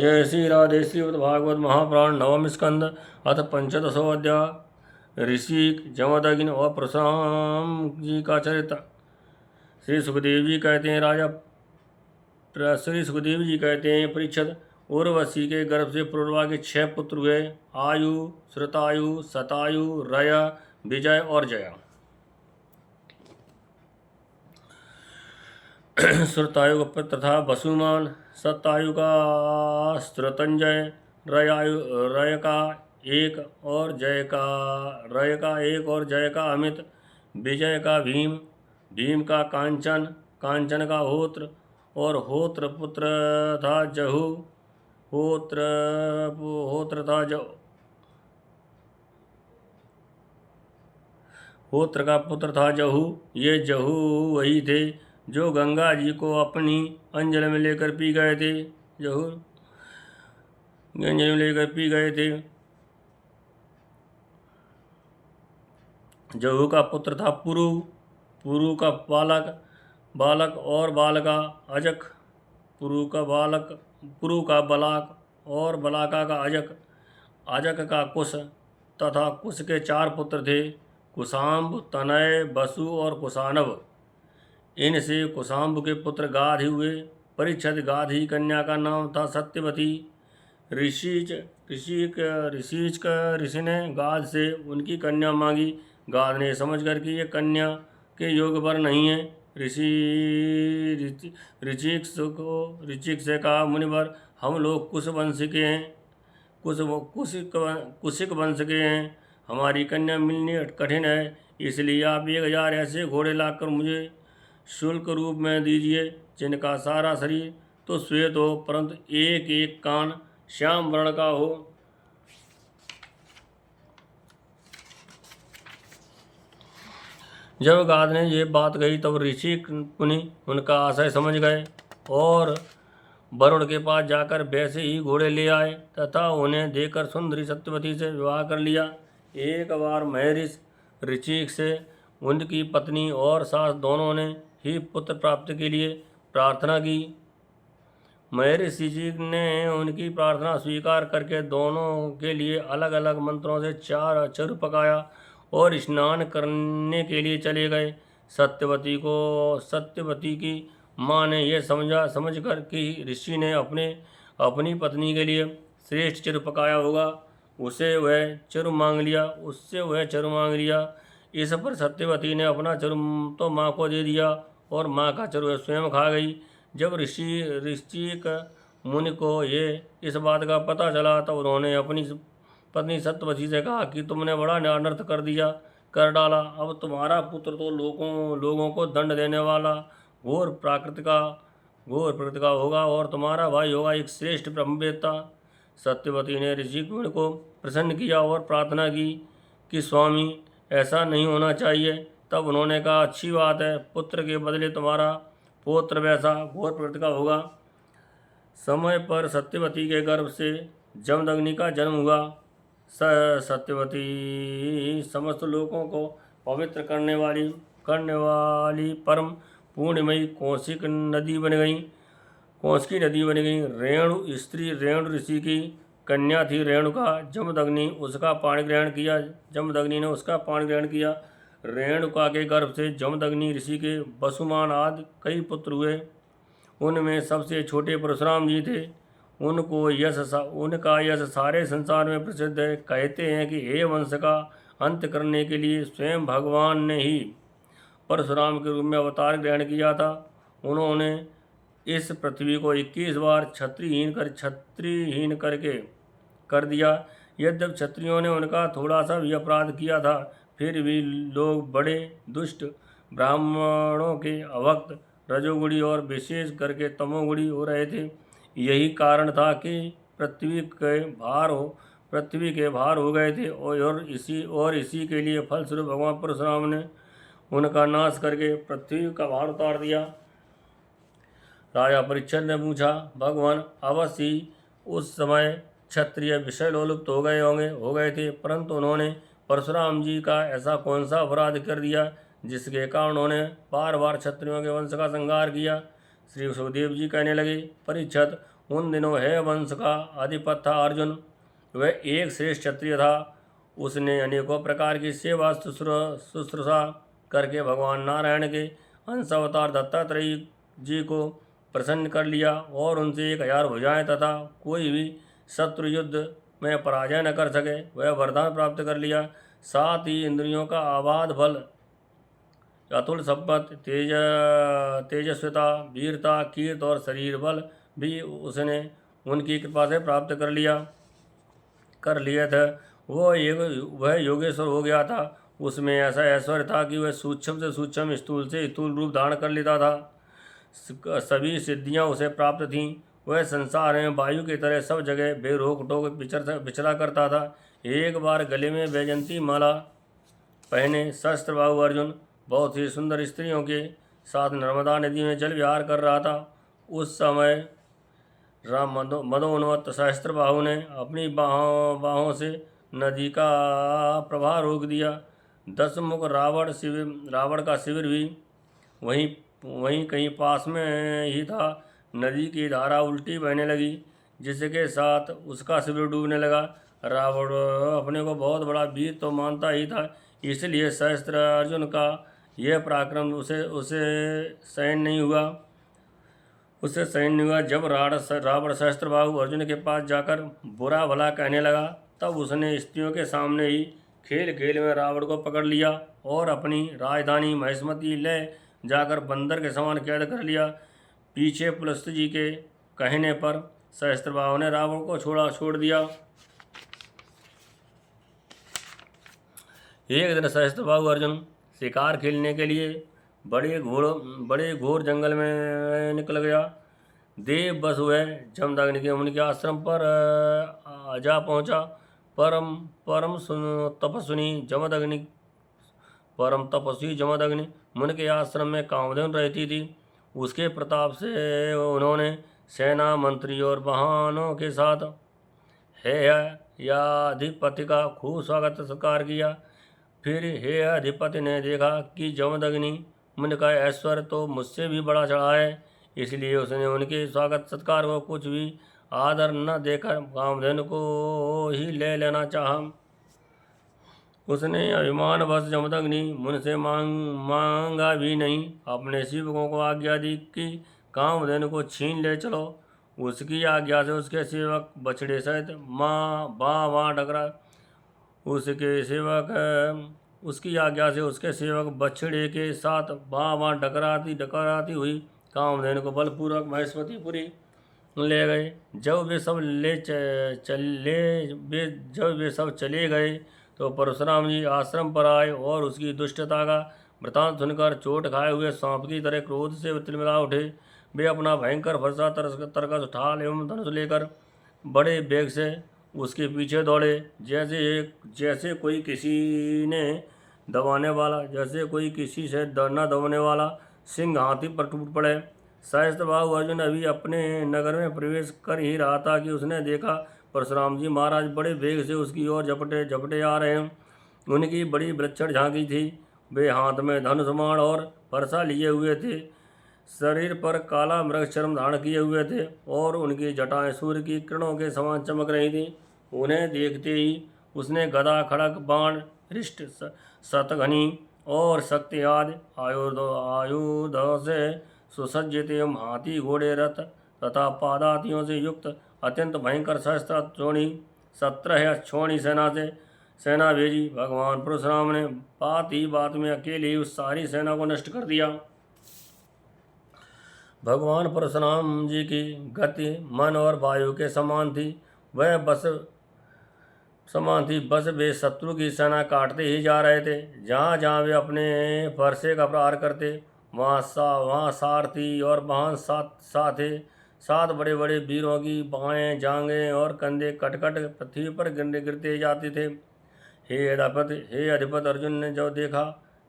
जय श्री राधे श्रीमद् भागवत महापुराण नवम स्कंद अथ पंचदशो अध्याय ऋषिक जमदग्नि और परशुराम जी का चरित्र। श्री सुखदेव जी कहते हैं परीक्षित, उर्वशी के गर्भ से पूर्वा के 6 पुत्र हुए। आयु, श्रुतायु, शतायु, रय, विजय और जया। श्रुतायु का पुत्र था वसुमान, शतायु का श्रुतंजय, रय का एक और जय का अमित, विजय का भीम, भीम का कांचन, कांचन का होत्र और होत्र पुत्र था जहु, होत्र का पुत्र था जहु। ये जहु वही थे जो गंगा जी को अपनी अंजलि में लेकर पी गए थे। जहु का पुत्र था पुरु, पुरु का बालक और बालका अजक, पुरु का बलाक और बलाका का अजक, अजक का कुश तथा कुश के 4 पुत्र थे, कुशाम्ब, तनय, बसु और कुशानव। इनसे कुशाम्ब के पुत्र गाध हुए। परीक्षित गाधी कन्या का नाम था सत्यवती। ऋषि ने गाध से उनकी कन्या मांगी। गाध ने समझकर कि ये कन्या के योग पर नहीं है, ऋचिक से कहा, मुनिवर, हम लोग कुशिक वंश के हैं, हमारी कन्या मिलनी कठिन है, इसलिए आप 1000 ऐसे घोड़े लाकर मुझे शुल्क रूप में दीजिए, जिनका सारा शरीर तो श्वेत हो, परंतु एक एक कान श्याम वर्ण का हो। जब गाध ने ये बात कही तब ऋषि मुनि उनका आशय समझ गए और वरुण के पास जाकर वैसे ही घोड़े ले आए तथा उन्हें देकर सुंदरी सत्यवती से विवाह कर लिया। एक बार महर्षि ऋषिक से उनकी पत्नी और सास दोनों ने ही पुत्र प्राप्ति के लिए प्रार्थना की। महर्षि जी ने उनकी प्रार्थना स्वीकार करके दोनों के लिए अलग अलग मंत्रों से 4 अचर पकाया और स्नान करने के लिए चले गए। सत्यवती की माँ ने यह समझकर कि ऋषि ने अपनी पत्नी के लिए श्रेष्ठ चिर पकाया होगा, उससे वह चिर मांग लिया। इस पर सत्यवती ने अपना चिर तो माँ को दे दिया और माँ का चिर वह स्वयं खा गई। जब ऋषिक मुनि को इस बात का पता चला तब उन्होंने अपनी पत्नी सत्यवती से कहा कि तुमने बड़ा अनर्थ कर डाला। अब तुम्हारा पुत्र तो लोगों को दंड देने वाला घोर प्रकृति का होगा और तुम्हारा भाई होगा एक श्रेष्ठ ब्रह्मवेत्ता। सत्यवती ने ऋषि मुनि को प्रसन्न किया और प्रार्थना की कि स्वामी, ऐसा नहीं होना चाहिए। तब उन्होंने कहा, अच्छी बात है, पुत्र के बदले तुम्हारा पौत्र वैसा घोर प्रकृति का होगा। समय पर सत्यवती के गर्भ से जमदग्नि का जन्म हुआ। सत्यवती समस्त लोगों को पवित्र करने वाली परम पूर्णमयी कौशिक नदी बन गई। रेणु ऋषि की कन्या थी रेणुका। जमदग्नि ने उसका पाणी ग्रहण किया। रेणुका के गर्भ से जमदग्नि ऋषि के वसुमान आदि कई पुत्र हुए। उनमें सबसे छोटे परशुराम जी थे। उनका यश सारे संसार में प्रसिद्ध है। कहते हैं कि हे वंश का अंत करने के लिए स्वयं भगवान ने ही परशुराम के रूप में अवतार ग्रहण किया था। उन्होंने इस पृथ्वी को 21 बार क्षत्रियहीन कर दिया। यद्यपि क्षत्रियों ने उनका थोड़ा सा भी अपराध किया था, फिर भी लोग बड़े दुष्ट, ब्राह्मणों के अभक्त, रजोगुणी और विशेष करके तमोगुणी हो रहे थे। यही कारण था कि पृथ्वी के भार हो गए थे और इसी के लिए फलस्वरूप भगवान परशुराम ने उनका नाश करके पृथ्वी का भार उतार दिया। राजा परीक्षित ने पूछा, भगवान, अवश्य ही उस समय क्षत्रिय विषय लोलुप्त हो गए थे, परंतु उन्होंने परशुराम जी का ऐसा कौन सा अपराध कर दिया जिसके कारण उन्होंने बार बार क्षत्रियों के वंश का संहार किया। श्री सुखदेव जी कहने लगे, परीक्षित, उन दिनों हे वंश का अधिपति था अर्जुन। वह एक श्रेष्ठ क्षत्रिय था। उसने अनेकों प्रकार की सेवा शुश्रूषा करके भगवान नारायण के अंश अवतार दत्तात्रेय जी को प्रसन्न कर लिया और उनसे 1000 भुजाएं तथा कोई भी शत्रु युद्ध में पराजय न कर सके वह वरदान प्राप्त कर लिया। साथ ही इंद्रियों का अबाध बल, अतुल संपत्ति, तेजस्विता, वीरता, कीर्ति और शरीर बल भी उसने उनकी कृपा से प्राप्त कर लिए थे। वह योगेश्वर हो गया था। उसमें ऐसा ऐश्वर्य था कि वह सूक्ष्म से सूक्ष्म, स्थूल से स्थूल रूप धारण कर लेता था। सभी सिद्धियां उसे प्राप्त थीं। वह संसार में वायु की तरह सब जगह बेरोक टोक विचरा करता था। एक बार गले में वैजयंती माला पहने सहस्त्रबाहु अर्जुन बहुत ही सुंदर स्त्रियों के साथ नर्मदा नदी में जल विहार कर रहा था। उस समय राम मदोन्मत्त सहस्त्रबाहु ने अपनी बाहों से नदी का प्रवाह रोक दिया। 10 मुख रावण का शिविर भी वहीं कहीं पास में ही था। नदी की धारा उल्टी बहने लगी, जिसके साथ उसका शिविर डूबने लगा। रावण अपने को बहुत बड़ा वीर तो मानता ही था, इसलिए सहस्त्र अर्जुन का यह पराक्रम उसे सहन नहीं हुआ। जब रावण सहस्त्रबाहु अर्जुन के पास जाकर बुरा भला कहने लगा, तब उसने स्त्रियों के सामने ही खेल खेल में रावण को पकड़ लिया और अपनी राजधानी महिष्मती ले जाकर बंदर के समान कैद कर लिया। पीछे पुलस्त जी के कहने पर सहस्त्रबाहु ने रावण को छोड़ दिया। एक दिन सहस्त्रबाहु अर्जुन शिकार खेलने के लिए बड़े घोर जंगल में निकल गया। देव बस हुए जमदग्नि के उनके आश्रम पर जा पहुंचा। परम तपस्वी जमदग्नि मुनि के आश्रम में कामधेनु रहती थी। उसके प्रताप से उन्होंने सेना, मंत्री और वाहनों के साथ हे या अधिपति का खूब स्वागत सत्कार किया। फिर हे अधिपति ने देखा कि जमदग्नि मुनि का ऐश्वर्य तो मुझसे भी बड़ा चढ़ा है, इसलिए उसने उनके स्वागत सत्कार को कुछ भी आदर न देकर कामधेनु को ही ले लेना चाहा। उसने अभिमानवश जमदग्नि मुनि से मांगा भी नहीं। अपने सेवकों को आज्ञा दी कि कामधेनु को छीन ले चलो। उसकी आज्ञा से उसके सेवक बछड़े सहित उसकी आज्ञा से उसके सेवक बछड़े के साथ बाँ डकराती हुई कामधेनु को बलपूर्वक महिष्मतीपुरी ले गए। जब वे सब चले गए तो परशुराम जी आश्रम पर आए और उसकी दुष्टता का वृतांत सुनकर चोट खाए हुए सांप की तरह क्रोध से तिलमिला उठे। वे अपना भयंकर फरसा तरकस ढाल एवं धनुष लेकर बड़े वेग से उसके पीछे दौड़े, जैसे कोई किसी से न दबाने वाला सिंह हाथी पर टूट पड़े। सहस्त्रबाहु अर्जुन अभी अपने नगर में प्रवेश कर ही रहा था कि उसने देखा परशुराम जी महाराज बड़े वेग से उसकी ओर झपटे आ रहे हैं। उनकी बड़ी विलक्षण झांकी थी। वे हाथ में धनुष बाण और फरसा लिए हुए थे, शरीर पर काला मृग चर्म धारण किए हुए थे और उनकी जटाएं सूर्य की किरणों के समान चमक रही थी। उन्हें देखते ही उसने गदा, खड़ग, बाण, रिष्ट, शतघनी और शक्ति आदि आयुधों से सुसज्जित एवं हाथी, घोड़े, रथ तथा पादातियों से युक्त अत्यंत भयंकर सहस्त्र 17 अक्षौणी सेना भेजी। भगवान परशुराम ने बात ही बात में अकेले ही उस सारी सेना को नष्ट कर दिया। भगवान परशुराम जी की गति मन और वायु के समान थी। बस वे शत्रु की सेना काटते ही जा रहे थे। जहाँ जहाँ वे अपने फरसे का प्रहार करते वहाँ सारथी और वाहन साथ थे। 7 बड़े बड़े वीरों की बाहें, जांघें और कंधे कटकट पृथ्वी पर गिरते जाते थे। हे अधिपति अर्जुन ने जब देखा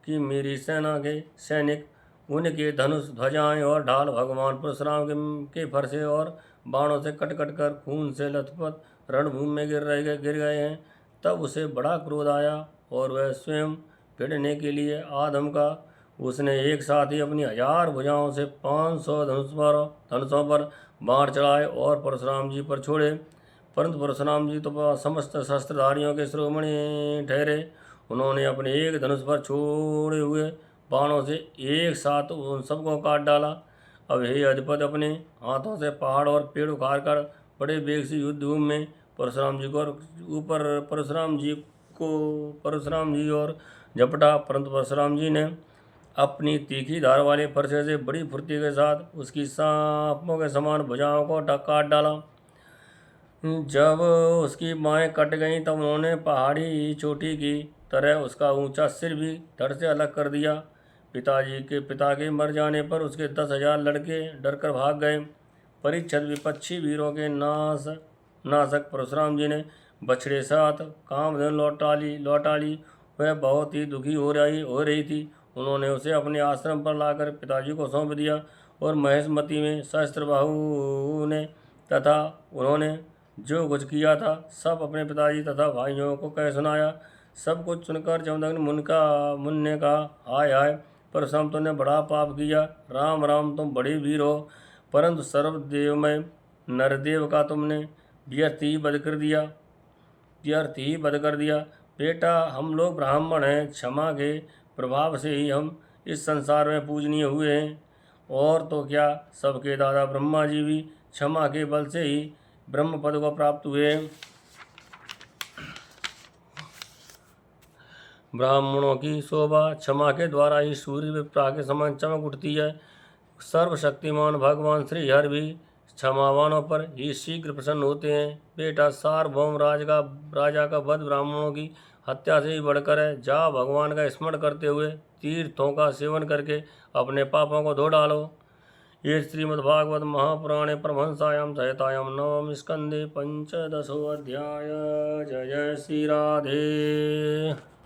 कि मेरी सेना के सैनिक, उनके धनुष, ध्वजाएं और ढाल भगवान परशुराम के फरसे और बाणों से कट कर खून से लथपथ रणभूमि में गिर गए हैं, तब उसे बड़ा क्रोध आया और वह स्वयं भिड़ने के लिए आधम का उसने एक साथ ही अपनी 1000 भुजाओं से 500 धनुषों पर बाण चढ़ाए और परशुराम जी पर छोड़े, परंतु परशुराम जी तो समस्त शस्त्रधारियों के शिरोमणि ठहरे। उन्होंने अपने एक धनुष पर छोड़े हुए बाणों से एक साथ उन सबको काट डाला। अब हे अधिपति, अपने हाथों से पहाड़ और पेड़ उखाड़ कर बड़े वेग से युद्ध भूमि में परशुराम जी और झपटा, परंतु परशुराम जी ने अपनी तीखी धार वाले फरसे से बड़ी फुर्ती के साथ उसकी सांपों के समान भुजाओं को काट डाला। जब उसकी बाहें कट गईं तब उन्होंने पहाड़ी चोटी की तरह उसका ऊंचा सिर भी धड़ से अलग कर दिया। पिता के मर जाने पर उसके 10,000 लड़के डरकर भाग गए। परीक्षित विपक्षी वीरों के नाशक परशुराम जी ने बछड़े साथ कामधेनु लौटा ली। वह बहुत ही दुखी हो रही थी। उन्होंने उसे अपने आश्रम पर लाकर पिताजी को सौंप दिया और महेशमती में सहस्त्रबाहु ने तथा उन्होंने जो कुछ किया था सब अपने पिताजी तथा भाइयों को कह सुनाया। सब कुछ सुनकर जमदग्नि मुनि ने कहा, हाय हाय परशुराम, तुमने बड़ा पाप किया। राम राम, तुम बड़े वीर हो, परंतु सर्वदेवमय नरदेव का तुमने व्यर्थ ही वध कर दिया। बेटा, हम लोग ब्राह्मण हैं, क्षमा के प्रभाव से ही हम इस संसार में पूजनीय हुए हैं। और तो क्या, सबके दादा ब्रह्मा जी भी क्षमा के बल से ही ब्रह्म पद को प्राप्त हुए। ब्राह्मणों की शोभा क्षमा के द्वारा ही सूर्य विप्रा के समान चमक उठती है। सर्वशक्तिमान भगवान श्री हरि भी क्षमावानों पर ही शीघ्र प्रसन्न होते हैं। बेटा, सार्वभौम राजा का वध ब्राह्मणों की हत्या से ही बढ़कर है। जाओ, भगवान का स्मरण करते हुए तीर्थों का सेवन करके अपने पापों को धो डालो। ये श्रीमद्भागवत महापुराणे परमहंसायां संहितायां नवम स्कंदे 15 अध्याय। जय जय श्री राधे।